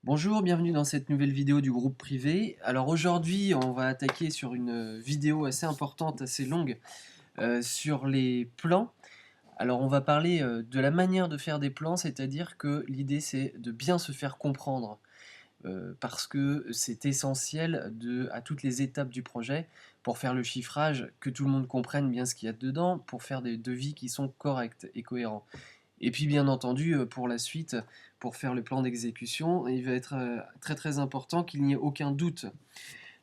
Bonjour, bienvenue dans cette nouvelle vidéo du groupe privé. Alors aujourd'hui, on va attaquer sur une vidéo assez importante, assez longue, sur les plans. Alors on va parler de la manière de faire des plans, c'est-à-dire que l'idée c'est de bien se faire comprendre, parce que c'est essentiel à toutes les étapes du projet pour faire le chiffrage, que tout le monde comprenne bien ce qu'il y a dedans, pour faire des devis qui sont corrects et cohérents. Et puis bien entendu, pour la suite, pour faire le plan d'exécution, il va être très très important qu'il n'y ait aucun doute.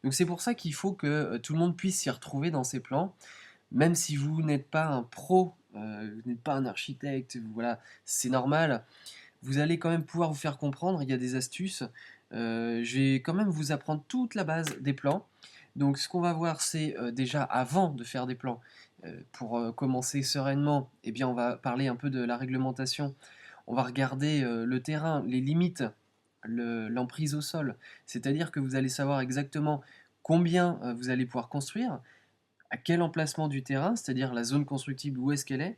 Donc c'est pour ça qu'il faut que tout le monde puisse s'y retrouver dans ces plans, même si vous n'êtes pas un pro, vous n'êtes pas un architecte, voilà, c'est normal. Vous allez quand même pouvoir vous faire comprendre, il y a des astuces. Je vais quand même vous apprendre toute la base des plans. Donc ce qu'on va voir, c'est déjà avant de faire des plans, pour commencer sereinement, eh bien, on va parler un peu de la réglementation. On va regarder le terrain, les limites, l'emprise au sol. C'est-à-dire que vous allez savoir exactement combien vous allez pouvoir construire, à quel emplacement du terrain, c'est-à-dire la zone constructible, où est-ce qu'elle est.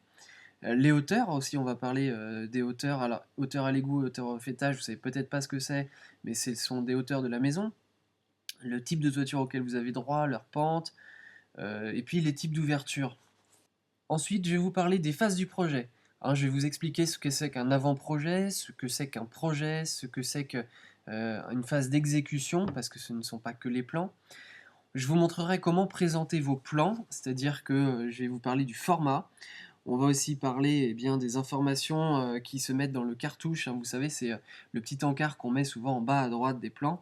Les hauteurs aussi, on va parler des hauteurs. Alors, hauteur à l'égout, hauteur au fêtage, vous savez peut-être pas ce que c'est, mais ce sont des hauteurs de la maison. Le type de toiture auquel vous avez droit, leur pente, et puis les types d'ouverture. Ensuite, je vais vous parler des phases du projet. Hein, je vais vous expliquer ce que c'est qu'un avant-projet, ce que c'est qu'un projet, ce que c'est qu'une phase d'exécution, parce que ce ne sont pas que les plans. Je vous montrerai comment présenter vos plans, c'est-à-dire que je vais vous parler du format. On va aussi parler bien des informations qui se mettent dans le cartouche. Hein, vous savez, c'est le petit encart qu'on met souvent en bas à droite des plans.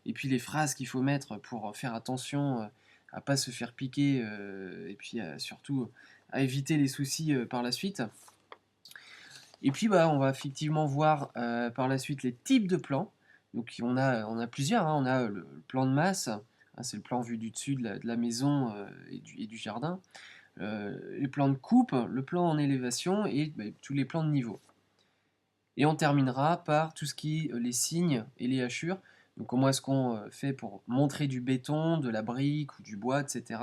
Et puis les phrases qu'il faut mettre pour faire attention à pas se faire piquer et puis surtout à éviter les soucis par la suite. Et puis bah, on va effectivement voir par la suite les types de plans. Donc on a plusieurs, hein. On a le plan de masse, hein, c'est le plan vu du dessus de la maison et du jardin. Les plans de coupe, le plan en élévation et bah, tous les plans de niveau. Et on terminera par tout ce qui est les signes et les hachures. Donc comment est-ce qu'on fait pour montrer du béton, de la brique ou du bois, etc.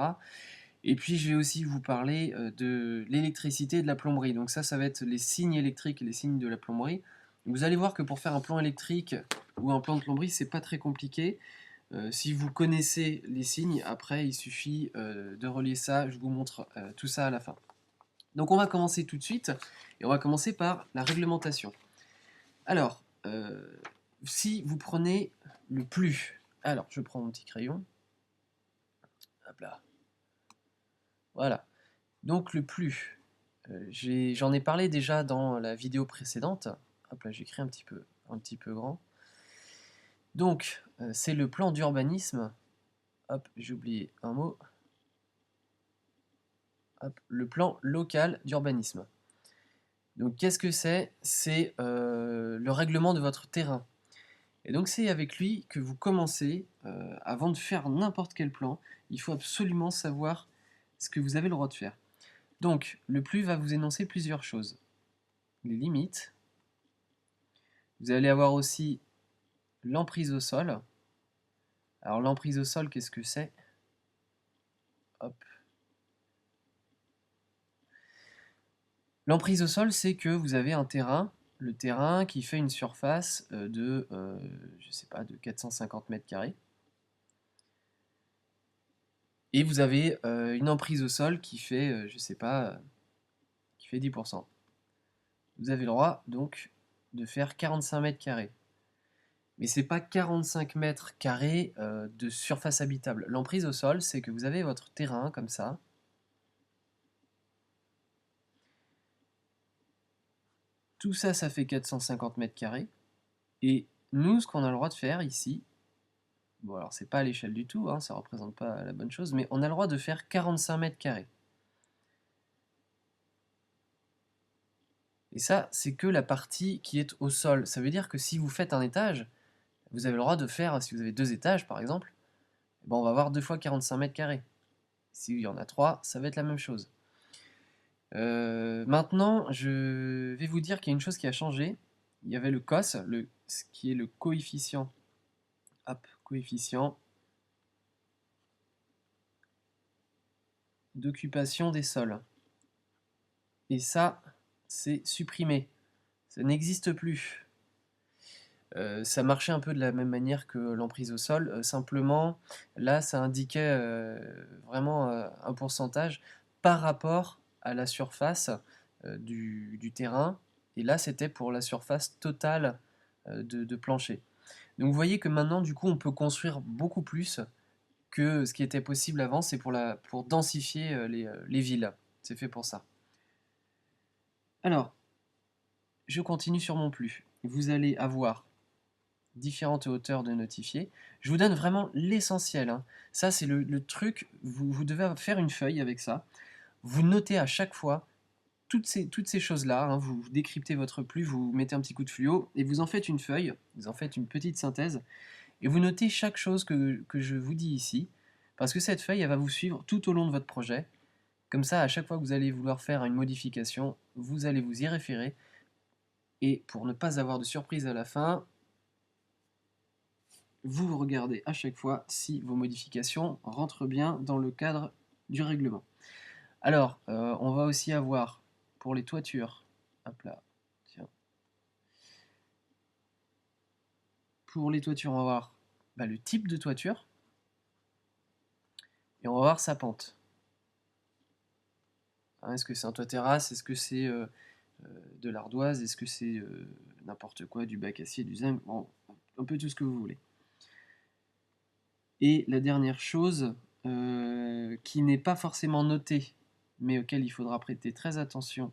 Et puis je vais aussi vous parler de l'électricité et de la plomberie. Donc ça va être les signes électriques et les signes de la plomberie. Vous allez voir que pour faire un plan électrique ou un plan de plomberie, c'est pas très compliqué. Si vous connaissez les signes, après il suffit de relier ça. Je vous montre tout ça à la fin. Donc on va commencer tout de suite et on va commencer par la réglementation. Alors, si vous prenez le plus, alors je prends mon petit crayon, hop là, voilà. Donc le plus, j'en ai parlé déjà dans la vidéo précédente. Hop là, j'écris un petit peu grand. Donc c'est le plan d'urbanisme. Hop, j'ai oublié un mot. Hop, le plan local d'urbanisme. Donc qu'est-ce que c'est? C'est le règlement de votre terrain. Et donc c'est avec lui que vous commencez, avant de faire n'importe quel plan, il faut absolument savoir ce que vous avez le droit de faire. Donc le plus va vous énoncer plusieurs choses. Les limites. Vous allez avoir aussi l'emprise au sol. Alors l'emprise au sol, qu'est-ce que c'est? Hop. L'emprise au sol, c'est que vous avez un terrain, le terrain qui fait une surface de, je sais pas, de 450 mètres carrés. Et vous avez une emprise au sol qui fait, je sais pas, qui fait 10%. Vous avez le droit donc de faire 45 mètres carrés. Mais c'est pas 45 mètres carrés de surface habitable. L'emprise au sol, c'est que vous avez votre terrain comme ça. Tout ça, ça fait 450 mètres carrés. Et nous, ce qu'on a le droit de faire ici, bon alors c'est pas à l'échelle du tout, hein, ça représente pas la bonne chose, mais on a le droit de faire 45 mètres carrés. Et ça, c'est que la partie qui est au sol. Ça veut dire que si vous faites un étage, vous avez le droit de faire, si vous avez deux étages par exemple, on va avoir 2 fois 45 mètres carrés. S'il y en a 3, ça va être la même chose. Maintenant, je vais vous dire qu'il y a une chose qui a changé. Il y avait le COS, ce qui est le coefficient. Hop, coefficient d'occupation des sols. Et ça, c'est supprimé. Ça n'existe plus. Ça marchait un peu de la même manière que l'emprise au sol, simplement là ça indiquait, vraiment, un pourcentage par rapport à la surface, du terrain, et là c'était pour la surface totale, de plancher. Donc vous voyez que maintenant du coup on peut construire beaucoup plus que ce qui était possible avant, c'est pour densifier, les villes. C'est fait pour ça. Alors, je continue sur mon plus. Vous allez avoir différentes hauteurs de notifier. Je vous donne vraiment l'essentiel, hein. Ça, c'est le truc. Vous devez faire une feuille avec ça. Vous notez à chaque fois toutes ces choses-là, hein. Vous décryptez votre plus, vous mettez un petit coup de fluo et vous en faites une feuille. Vous en faites une petite synthèse et vous notez chaque chose que je vous dis ici. Parce que cette feuille, elle va vous suivre tout au long de votre projet. Comme ça, à chaque fois que vous allez vouloir faire une modification, vous allez vous y référer. Et pour ne pas avoir de surprise à la fin, vous regardez à chaque fois si vos modifications rentrent bien dans le cadre du règlement. Alors, on va aussi avoir pour les toitures, hop là, tiens. Pour les toitures, on va voir le type de toiture et on va voir sa pente. Hein, est-ce que c'est un toit terrasse? Est-ce que c'est de l'ardoise? Est-ce que c'est n'importe quoi, du bac acier, du zinc? Bon, un peu tout ce que vous voulez. Et la dernière chose, qui n'est pas forcément notée, mais auquel il faudra prêter très attention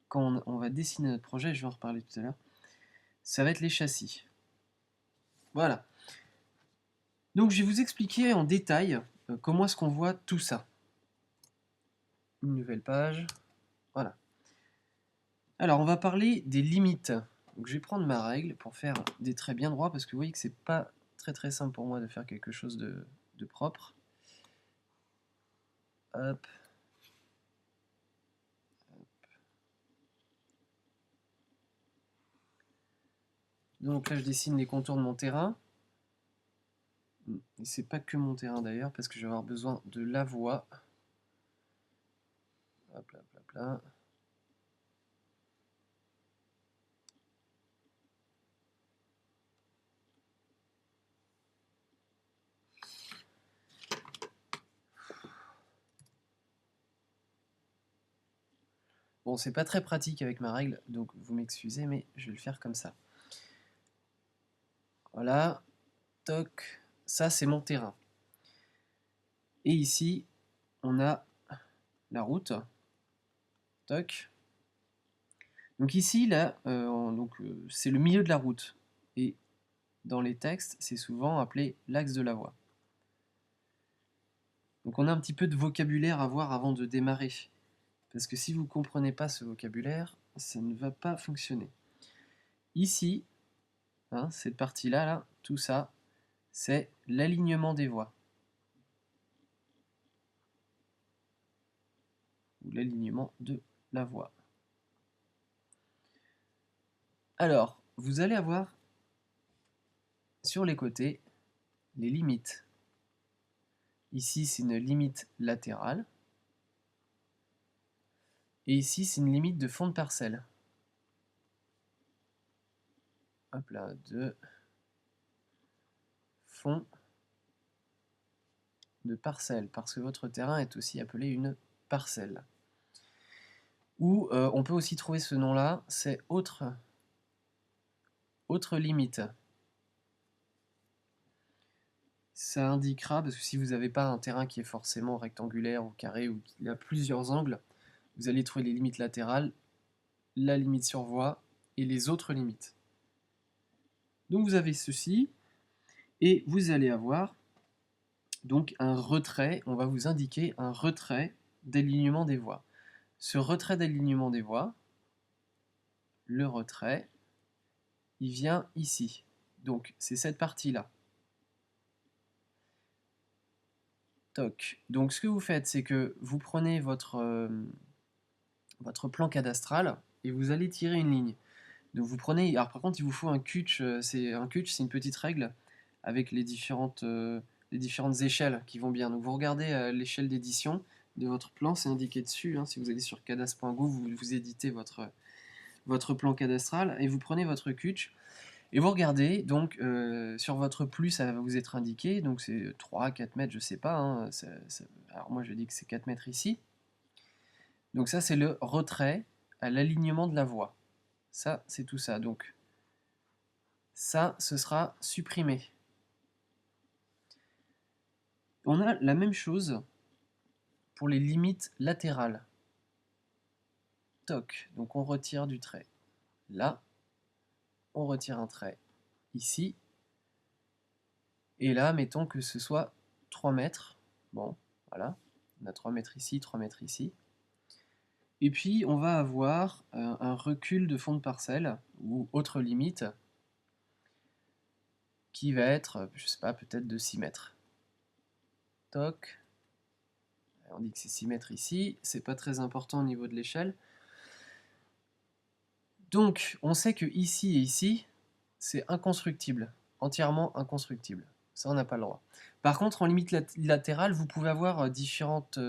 quand on va dessiner notre projet, je vais en reparler tout à l'heure, ça va être les châssis. Voilà. Donc je vais vous expliquer en détail comment est-ce qu'on voit tout ça. Une nouvelle page. Voilà. Alors on va parler des limites. Donc je vais prendre ma règle pour faire des traits bien droits parce que vous voyez que c'est pas très simple pour moi de faire quelque chose de propre. Hop. Donc là je dessine les contours de mon terrain. Et c'est pas que mon terrain d'ailleurs parce que je vais avoir besoin de la voie. Hop là, hop là, hop là. Bon, c'est pas très pratique avec ma règle, donc vous m'excusez, mais je vais le faire comme ça. Voilà, toc, ça c'est mon terrain. Et ici, on a la route, toc. Donc ici, là, c'est le milieu de la route. Et dans les textes, c'est souvent appelé l'axe de la voie. Donc on a un petit peu de vocabulaire à voir avant de démarrer. Parce que si vous ne comprenez pas ce vocabulaire, ça ne va pas fonctionner. Ici, hein, cette partie-là, là, tout ça, c'est l'alignement des voies. Ou l'alignement de la voie. Alors, vous allez avoir sur les côtés les limites. Ici, c'est une limite latérale. Et ici, c'est une limite de fond de parcelle. Hop là, de fond de parcelle, parce que votre terrain est aussi appelé une parcelle. Ou on peut aussi trouver ce nom-là, c'est autre limite. Ça indiquera, parce que si vous n'avez pas un terrain qui est forcément rectangulaire ou carré ou qui a plusieurs angles, vous allez trouver les limites latérales, la limite sur voie et les autres limites. Donc vous avez ceci, et vous allez avoir donc un retrait, on va vous indiquer un retrait d'alignement des voies. Ce retrait d'alignement des voies, le retrait, il vient ici. Donc c'est cette partie-là. Toc. Donc ce que vous faites, c'est que vous prenez votre plan cadastral et vous allez tirer une ligne. Donc vous prenez, alors par contre il vous faut un cutch, c'est une petite règle avec les différentes échelles qui vont bien. Donc vous regardez l'échelle d'édition de votre plan, c'est indiqué dessus, hein. Si vous allez sur cadastre.go, vous éditez votre plan cadastral et vous prenez votre CUTCH et vous regardez, donc sur votre plus ça va vous être indiqué, donc c'est 3-4 mètres, je sais pas, hein, alors moi je dis que c'est 4 mètres ici. Donc ça c'est le retrait à l'alignement de la voie. Ça c'est tout ça, donc ça ce sera supprimé. On a la même chose pour les limites latérales. Toc, donc on retire du trait. Là, on retire un trait. Ici. Et là, mettons que ce soit 3 mètres. Bon, voilà. On a 3 mètres ici, 3 mètres ici. Et puis, on va avoir un recul de fond de parcelle, ou autre limite, qui va être, je sais pas, peut-être de 6 mètres. Toc. On dit que c'est 6 mètres ici. C'est pas très important au niveau de l'échelle. Donc, on sait que ici et ici, c'est inconstructible. Entièrement inconstructible. Ça, on n'a pas le droit. Par contre, en limite latérale, vous pouvez avoir différentes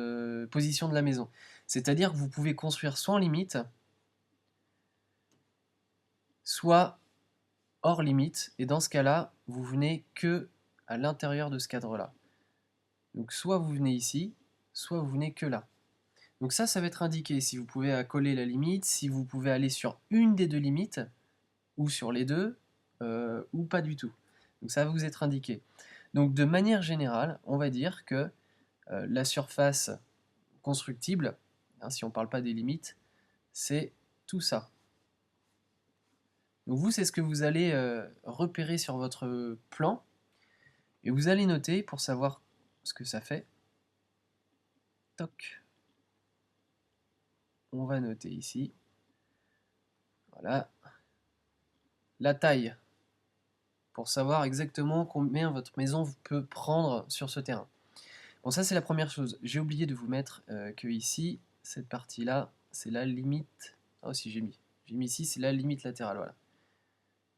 positions de la maison. C'est-à-dire que vous pouvez construire soit en limite, soit hors limite. Et dans ce cas-là, vous venez que à l'intérieur de ce cadre-là. Donc soit vous venez ici, soit vous venez que là. Donc ça va être indiqué si vous pouvez coller la limite, si vous pouvez aller sur une des deux limites, ou sur les deux, ou pas du tout. Donc ça va vous être indiqué. Donc de manière générale, on va dire que la surface constructible, hein, si on ne parle pas des limites, c'est tout ça. Donc vous, c'est ce que vous allez repérer sur votre plan, et vous allez noter pour savoir ce que ça fait. Toc. On va noter ici. Voilà. La taille, pour savoir exactement combien votre maison peut prendre sur ce terrain. Bon, ça c'est la première chose. J'ai oublié de vous mettre que ici, cette partie-là, c'est la limite. Ah, si j'ai mis. J'ai mis ici, c'est la limite latérale. Voilà.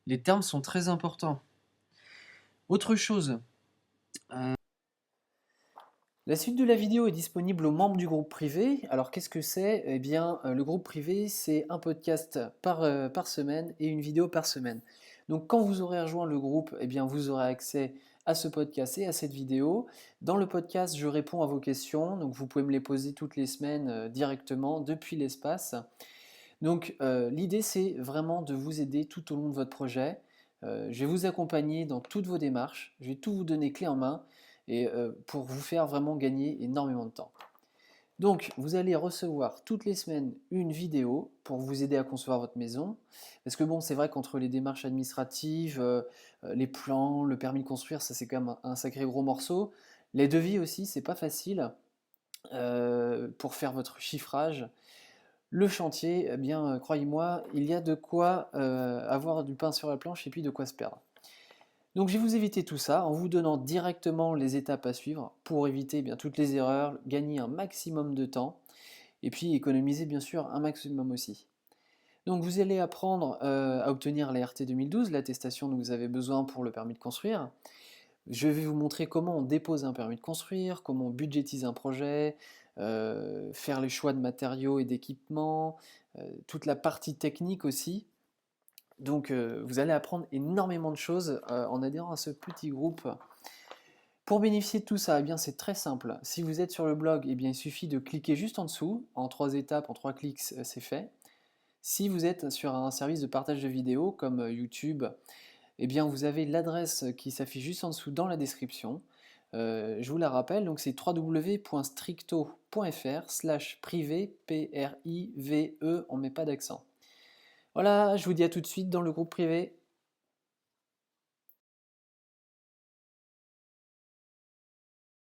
Les termes sont très importants. Autre chose. La suite de la vidéo est disponible aux membres du groupe privé. Alors qu'est-ce que c'est? Eh bien, le groupe privé, c'est un podcast par semaine et une vidéo par semaine. Donc quand vous aurez rejoint le groupe, eh bien, vous aurez accès à ce podcast et à cette vidéo. Dans le podcast, je réponds à vos questions, donc vous pouvez me les poser toutes les semaines directement depuis l'espace. Donc l'idée, c'est vraiment de vous aider tout au long de votre projet. Je vais vous accompagner dans toutes vos démarches, je vais tout vous donner clé en main et pour vous faire vraiment gagner énormément de temps. Donc, vous allez recevoir toutes les semaines une vidéo pour vous aider à concevoir votre maison. Parce que bon, c'est vrai qu'entre les démarches administratives, les plans, le permis de construire, ça c'est quand même un sacré gros morceau. Les devis aussi, c'est pas facile pour faire votre chiffrage. Le chantier, eh bien, croyez-moi, il y a de quoi avoir du pain sur la planche et puis de quoi se perdre. Donc je vais vous éviter tout ça en vous donnant directement les étapes à suivre pour éviter bien toutes les erreurs, gagner un maximum de temps et puis économiser bien sûr un maximum aussi. Donc vous allez apprendre à obtenir la RT 2012, l'attestation dont vous avez besoin pour le permis de construire. Je vais vous montrer comment on dépose un permis de construire, comment on budgétise un projet, faire les choix de matériaux et d'équipements, toute la partie technique aussi. Donc vous allez apprendre énormément de choses en adhérant à ce petit groupe. Pour bénéficier de tout ça, eh bien c'est très simple. Si vous êtes sur le blog, eh bien il suffit de cliquer juste en dessous. En 3 étapes, en 3 clics, c'est fait. Si vous êtes sur un service de partage de vidéos comme YouTube, eh bien vous avez l'adresse qui s'affiche juste en dessous dans la description. Je vous la rappelle, donc c'est www.stricto.fr/privé, P-R-I-V-E, on ne met pas d'accent. Voilà, je vous dis à tout de suite dans le groupe privé.